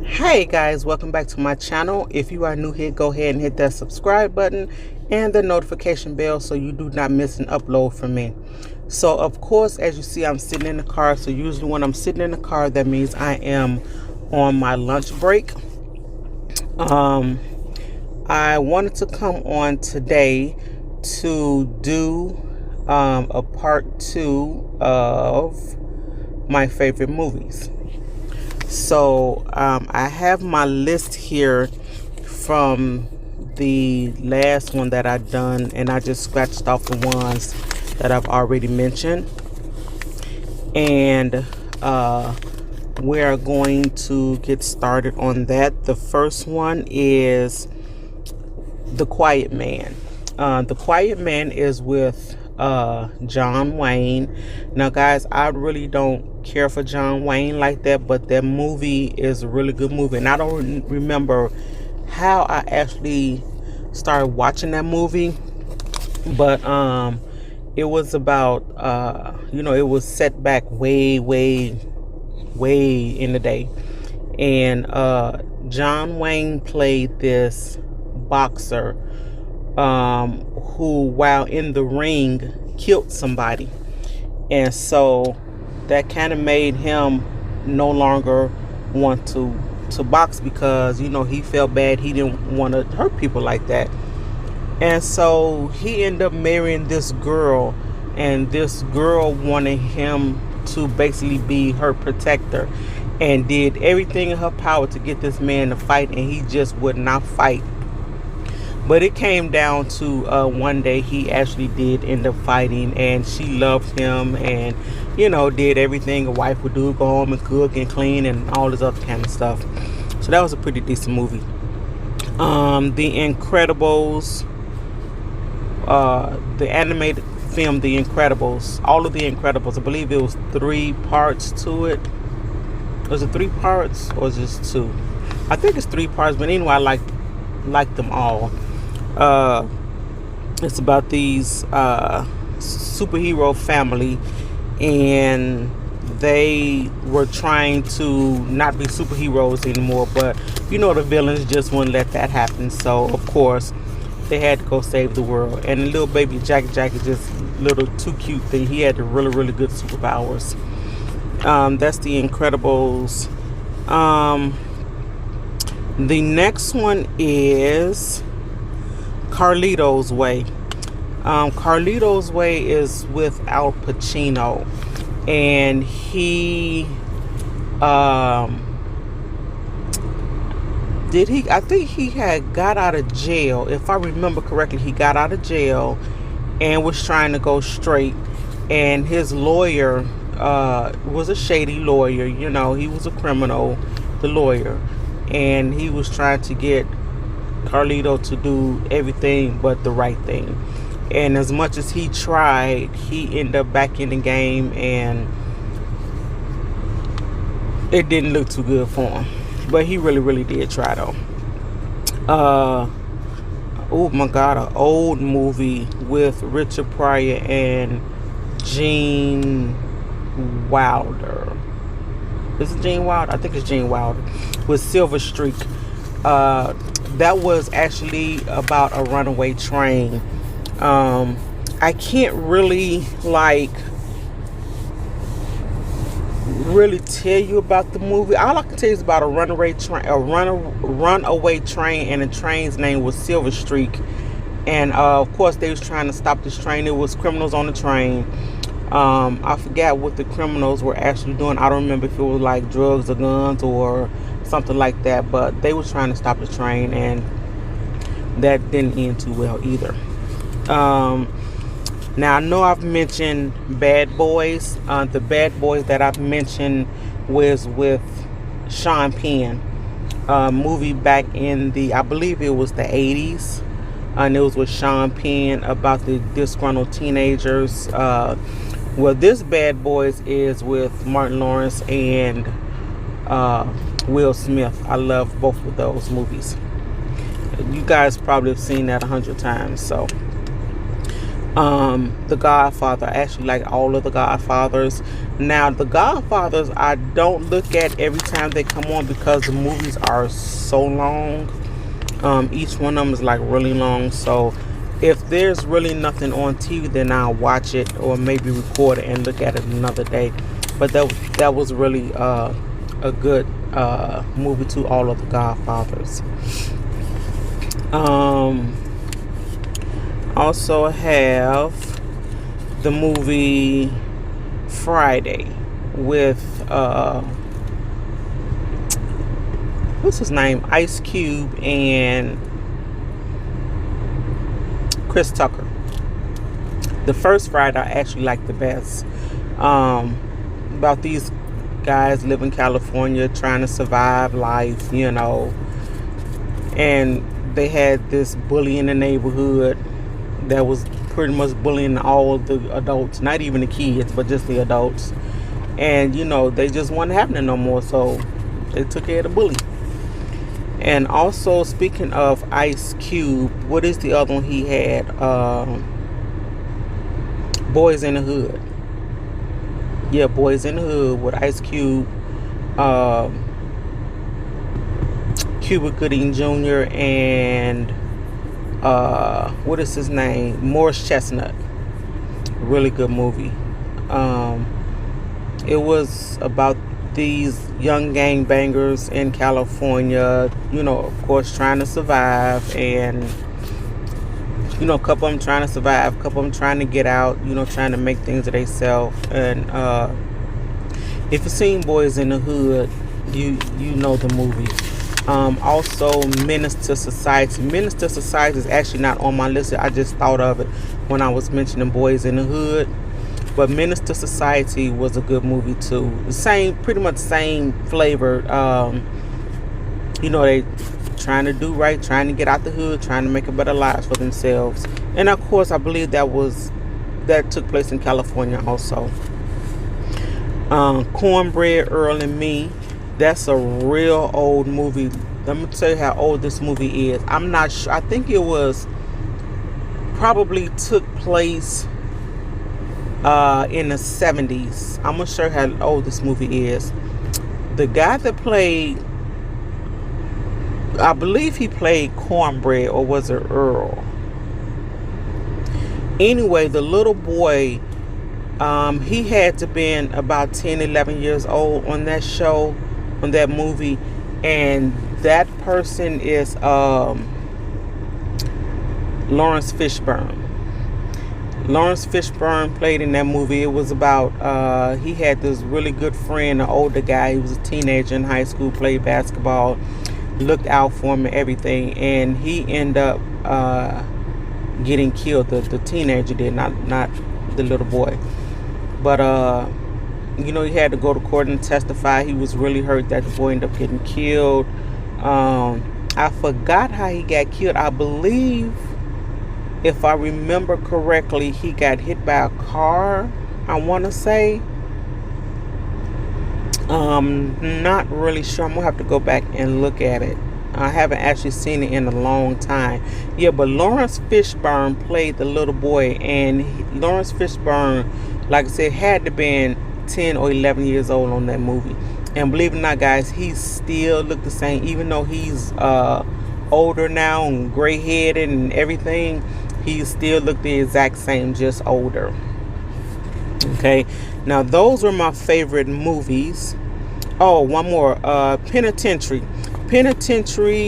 Hey guys, welcome back to my channel. If you are new here, go ahead and hit that subscribe button and the notification bell so you do not miss an upload from me. So of course, as you see, I'm sitting in the car. So usually when I'm sitting in the car, that means I am on my lunch break. I wanted to come on today to do a part 2 of my favorite movies. So I have my list here from the last one that I've done, and I just scratched off the ones that I've already mentioned. And we're going to get started on that. The first one is The Quiet Man. The Quiet Man is with John Wayne. Now guys, I really don't care for John Wayne like that, but that movie is a really good movie, and I don't remember how I actually started watching that movie, but it was about it was set back way in the day, and John Wayne played this boxer who, while in the ring, killed somebody. And so that kind of made him no longer want to box, because he felt bad. He didn't want to hurt people like that. And so he ended up marrying this girl, and this girl wanted him to basically be her protector, and did everything in her power to get this man to fight, and he just would not fight. But it came down to one day he actually did end up fighting, and she loved him, and did everything a wife would do: go home and cook and clean and all this other kind of stuff. So that was a pretty decent movie. The Incredibles, the animated film The Incredibles, all of The Incredibles, I believe it was 3 parts to it. Was it 3 parts or just 2? I think it's 3 parts, but anyway, I like them all. It's about these superhero family, and they were trying to not be superheroes anymore, but the villains just wouldn't let that happen. So of course they had to go save the world, and the little baby Jack is just a little too cute thing. He had the really good superpowers. That's The Incredibles. The next one is Carlito's Way. Carlito's Way is with Al Pacino, and he I think he had got out of jail. If I remember correctly, he got out of jail and was trying to go straight, and his lawyer was a shady lawyer. He was a criminal, the lawyer, and he was trying to get Carlito to do everything but the right thing. And as much as he tried, he ended up back in the game, and it didn't look too good for him. But he really did try though. Oh my God, an old movie with Richard Pryor and Gene Wilder. Is it Gene Wilder? I think it's Gene Wilder, with Silver Streak. That was actually about a runaway train. I can't really tell you about the movie. All I can tell you is about a runaway train, and the train's name was Silver Streak. And of course they was trying to stop this train. There was criminals on the train. I forgot what the criminals were actually doing. I don't remember if it was like drugs or guns or something like that, but they were trying to stop the train, and that didn't end too well either. Now I know I've mentioned Bad Boys. The Bad Boys that I've mentioned was with Sean Penn. Movie back in I believe it was the 80s. and it was with Sean Penn about the disgruntled teenagers. Well, this Bad Boys is with Martin Lawrence and Will Smith. I love both of those movies. You guys probably have seen that 100 times. So, The Godfather. I actually like all of the Godfathers. Now, the Godfathers I don't look at every time they come on because the movies are so long. Each one of them is like really long. So, if there's really nothing on TV, then I'll watch it or maybe record it and look at it another day. But that was really a good movie to all of the Godfathers. Also have the movie Friday with what's his name? Ice Cube and Chris Tucker. The first Friday I actually liked the best. About these guys live in California trying to survive life, and they had this bully in the neighborhood that was pretty much bullying all the adults, not even the kids, but just the adults. And they just wasn't having it no more, so they took care of the bully. And also, speaking of Ice Cube, what is the other one he had? Boys in the Hood. Yeah, Boys in the Hood with Ice Cube, Cuba Gooding Jr. and what is his name? Morris Chestnut. Really good movie. It was about these young gangbangers in California, of course, trying to survive, and a couple of them trying to survive, a couple of them trying to get out, trying to make things of themselves. And if you've seen Boys in the Hood, you know the movie. Also, Menace to Society. Menace to Society is actually not on my list. I just thought of it when I was mentioning Boys in the Hood. But Menace to Society was a good movie too. Pretty much same flavor. They trying to do right, trying to get out the hood, trying to make a better lives for themselves. And of course, I believe that took place in California also. Cornbread, Earl and Me. That's a real old movie. Let me tell you how old this movie is. I'm not sure. I think it was probably took place in the 70s. I'm not sure how old this movie is. The guy that played, I believe he played Cornbread, or was it Earl? Anyway, the little boy, he had to been about 10, 11 years old on that show, on that movie. And that person is Lawrence Fishburne. Lawrence Fishburne played in that movie. It was about, he had this really good friend, an older guy. He was a teenager in high school, played basketball, looked out for him and everything. And he ended up getting killed. The teenager did, not the little boy. But, he had to go to court and testify. He was really hurt that the boy ended up getting killed. I forgot how he got killed. I believe, if I remember correctly, he got hit by a car, I want to say. Not really sure. I'm going to have to go back and look at it. I haven't actually seen it in a long time. Yeah, but Lawrence Fishburne played the little boy. And Lawrence Fishburne, like I said, had to been 10 or 11 years old on that movie. And believe it or not, guys, he still looked the same. Even though he's older now and gray-headed and everything, he still looked the exact same, just older. Okay, now those were my favorite movies. Oh, one more. Penitentiary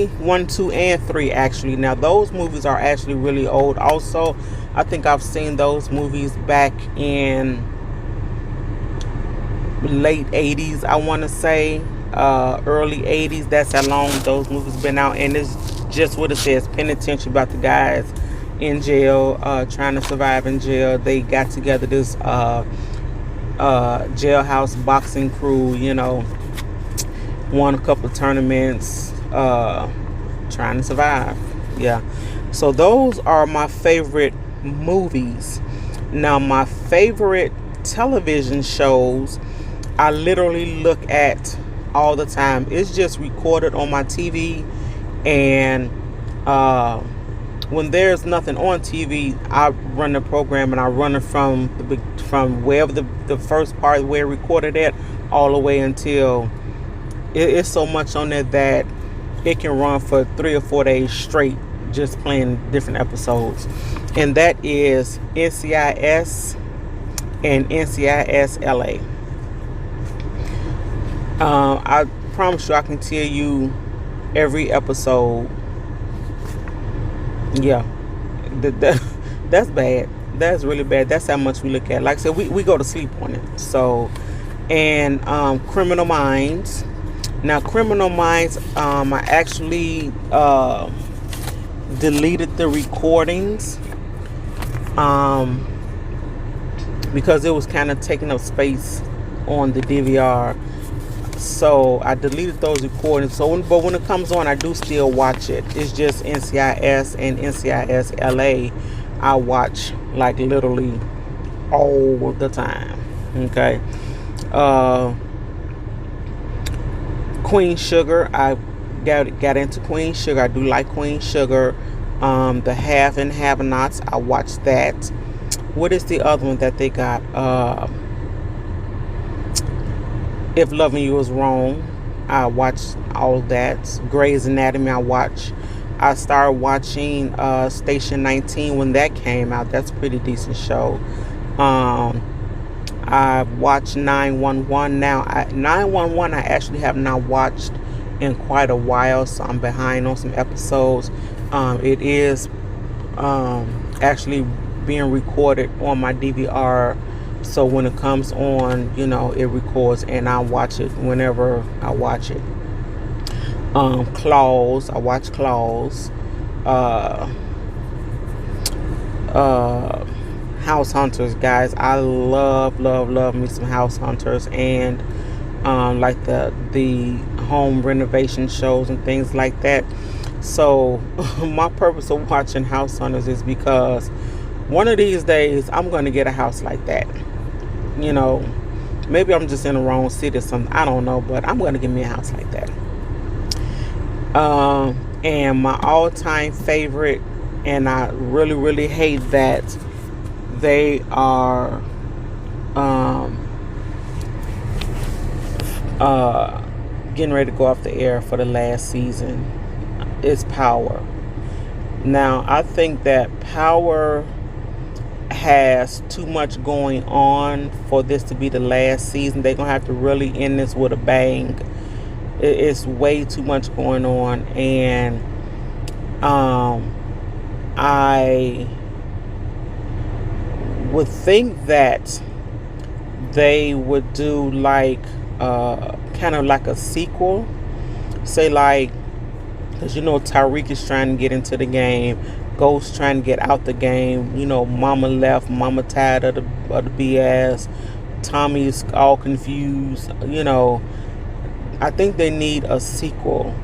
1, 2, and 3, actually. Now those movies are actually really old also. I think I've seen those movies back in late 80s, I want to say, early 80s. That's how long those movies been out. And it's just what it says, Penitentiary, about the guys in jail, trying to survive in jail. They got together this jailhouse boxing crew, won a couple of tournaments, trying to survive. Yeah. So those are my favorite movies. Now, my favorite television shows, I literally look at all the time. It's just recorded on my TV, and uh, when there's nothing on TV, I run the program and I run it from wherever the first part where it recorded at, all the way until it's so much on there that it can run for 3 or 4 days straight, just playing different episodes. And that is NCIS and NCIS LA. I promise you, I can tell you every episode. Yeah, that's bad. That's really bad. That's how much we look at. Like I said, we go to sleep on it. So, and Criminal Minds. Now, Criminal Minds, I actually deleted the recordings because it was kind of taking up space on the DVR. So I deleted those recordings. But when it comes on, I do still watch it. It's just NCIS and NCIS LA. I watch like literally all the time. Okay. Queen Sugar. I got into Queen Sugar. I do like Queen Sugar. The Have and Have Nots. I watched that. What is the other one that they got? If Loving You Is Wrong, I watched all of that. Grey's Anatomy, I started watching Station 19 when that came out. That's a pretty decent show. I watched 911. Now, 911 I actually have not watched in quite a while, so I'm behind on some episodes. It is actually being recorded on my DVR. So when it comes on, it records and I watch it whenever I watch it. Claws, I watch Claws. House Hunters, guys. I love me some House Hunters, and like the home renovation shows and things like that. So my purpose of watching House Hunters is because one of these days I'm going to get a house like that. Maybe I'm just in the wrong city or something, I don't know, but I'm going to get me a house like that. And my all-time favorite, and I really hate that they are getting ready to go off the air for the last season, is Power. Now, I think that Power has too much going on for this to be the last season. They're gonna have to really end this with a bang. It's way too much going on, and I would think that they would do like kind of like a sequel, say, like, because Tariq is trying to get into the game, Ghost trying to get out the game. Mama left, Mama tired of the BS, Tommy's all confused. I think they need a sequel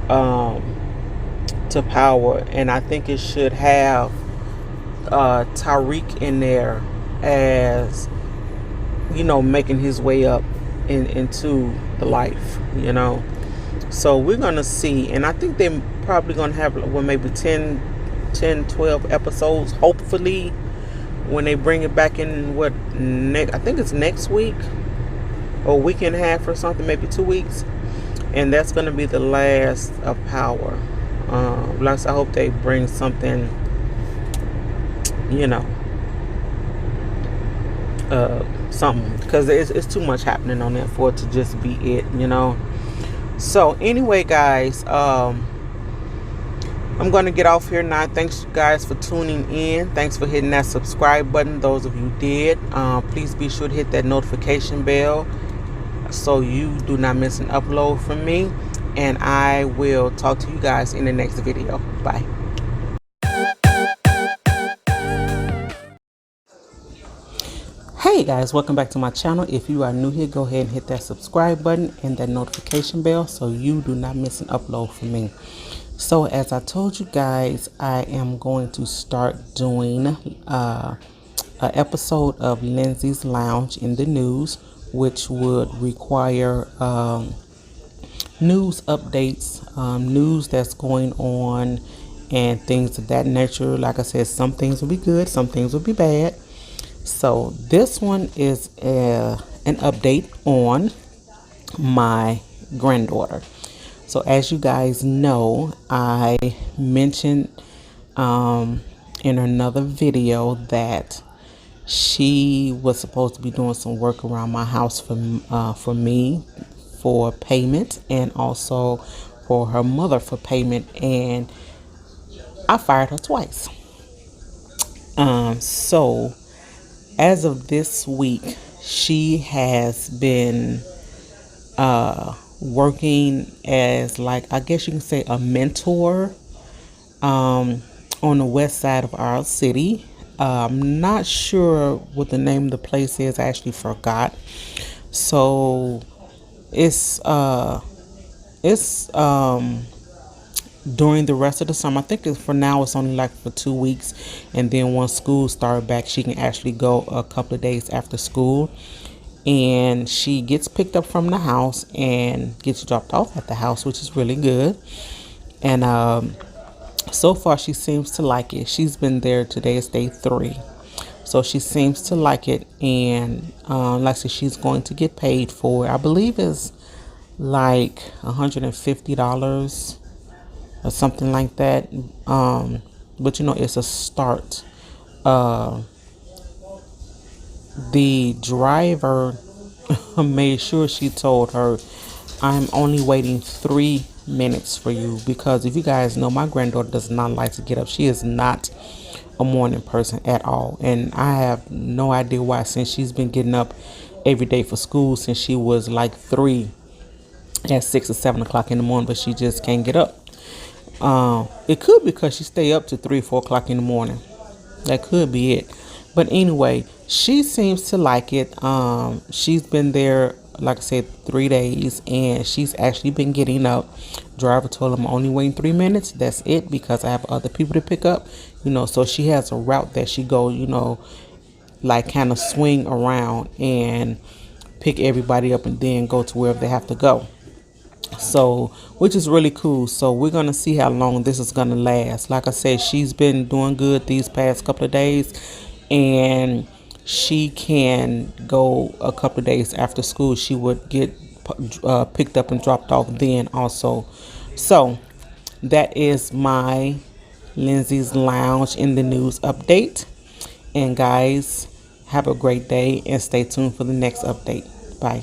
to Power, and I think it should have Tariq in there as making his way up into the life. So we're gonna see, and I think they're probably gonna have maybe 10, 12 episodes, hopefully, when they bring it back in I think it's next week or a week and a half or something, maybe 2 weeks, and that's gonna be the last of Power. I hope they bring something, something, because it's too much happening on that for it to just be it. So anyway, guys, I'm going to get off here now. Thanks, you guys, for tuning in. Thanks for hitting that subscribe button. Those of you did, please be sure to hit that notification bell so you do not miss an upload from me. And I will talk to you guys in the next video. Bye. Hey guys, welcome back to my channel. If you are new here, go ahead and hit that subscribe button and that notification bell so you do not miss an upload from me. So, as I told you guys, I am going to start doing an episode of Lindsay's Lounge in the news, which would require news updates, news that's going on, and things of that nature. Like I said, some things will be good, some things will be bad. So, this one is an update on my granddaughter. So, as you guys know, I mentioned in another video that she was supposed to be doing some work around my house for me for payment, and also for her mother for payment, and I fired her twice. So as of this week, she has been working as, like, I guess you can say, a mentor on the west side of our city. I'm not sure what the name of the place is. I actually forgot. So it's during the rest of the summer. I think for now it's only like for 2 weeks, and then once school starts back, she can actually go a couple of days after school. And she gets picked up from the house and gets dropped off at the house, which is really good. And so far she seems to like it. She's been there. Today is day 3, so she seems to like it. And like I said, she's going to get paid for it. I believe it's like $150 or something like that. But it's a start. The driver made sure she told her, I'm only waiting 3 minutes for you, because if you guys know, my granddaughter does not like to get up. She is not a morning person at all, and I have no idea why, since she's been getting up every day for school since she was like 3, at 6 or 7 o'clock in the morning, but she just can't get up. It could be because she stay up to 3 or 4 o'clock in the morning. That could be it. But anyway, she seems to like it. She's been there, like I said, 3 days, and she's actually been getting up. Driver told him, only waiting 3 minutes. That's it, because I have other people to pick up. So she has a route that she go, like kind of swing around and pick everybody up and then go to wherever they have to go. So, which is really cool. So we're going to see how long this is going to last. Like I said, she's been doing good these past couple of days, and she can go a couple of days after school. She would get picked up and dropped off then also. So that is my Lindsay's Lounge in the News update. And guys, have a great day and stay tuned for the next update. Bye.